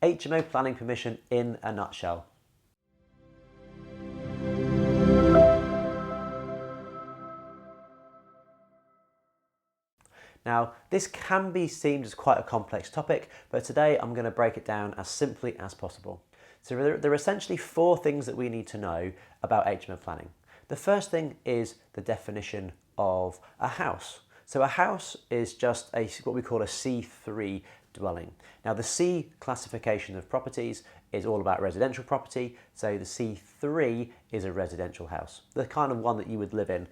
HMO planning permission in a nutshell. Now, this can be seen as quite a complex topic, but today I'm going to break it down as simply as possible. So there are essentially 4 things that we need to know about HMO planning. The first thing is the definition of a house. So a house is just what we call a C3 dwelling. Now the C classification of properties is all about residential property, so the C3 is a residential house, the kind of one that you would live in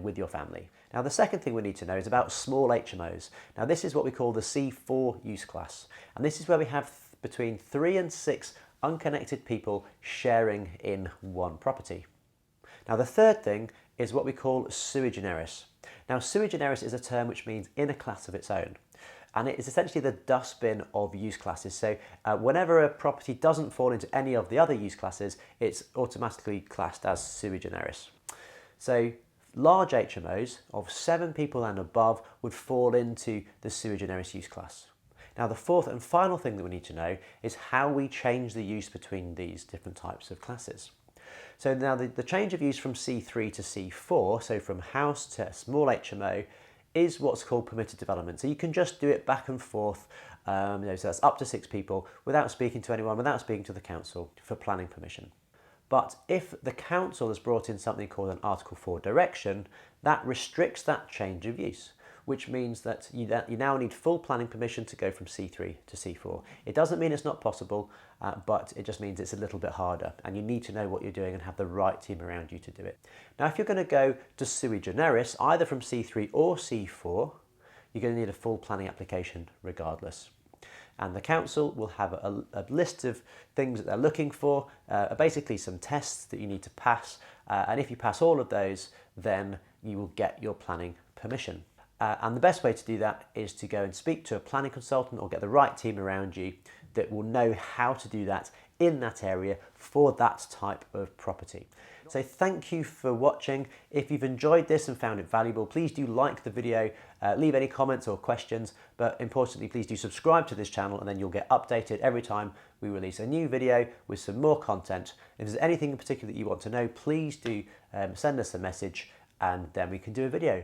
with your family. Now the second thing we need to know is about small HMOs. Now this is what we call the C4 use class, and this is where we have between 3 and 6 unconnected people sharing in one property. Now the third thing is what we call sui generis. Now sui generis is a term which means in a class of its own, and it is essentially the dustbin of use classes. So whenever a property doesn't fall into any of the other use classes, it's automatically classed as sui generis. So large HMOs of 7 people and above would fall into the sui generis use class. Now the fourth and final thing that we need to know is how we change the use between these different types of classes. So now the change of use from C3 to C4, so from house to small HMO, is what's called permitted development. So you can just do it back and forth, so that's up to 6 people without speaking to anyone, without speaking to the council for planning permission. But if the council has brought in something called an Article 4 direction, that restricts that change of use, which means that you now need full planning permission to go from C3 to C4. It doesn't mean it's not possible, but it just means it's a little bit harder, and you need to know what you're doing and have the right team around you to do it. Now, if you're going to go to sui generis, either from C3 or C4, you're going to need a full planning application regardless. And the council will have a list of things that they're looking for, basically some tests that you need to pass, and if you pass all of those, then you will get your planning permission. And the best way to do that is to go and speak to a planning consultant or get the right team around you that will know how to do that in that area for that type of property. So thank you for watching. If you've enjoyed this and found it valuable, please do like the video, leave any comments or questions, but importantly, please do subscribe to this channel and then you'll get updated every time we release a new video with some more content. If there's anything in particular that you want to know, please do send us a message and then we can do a video.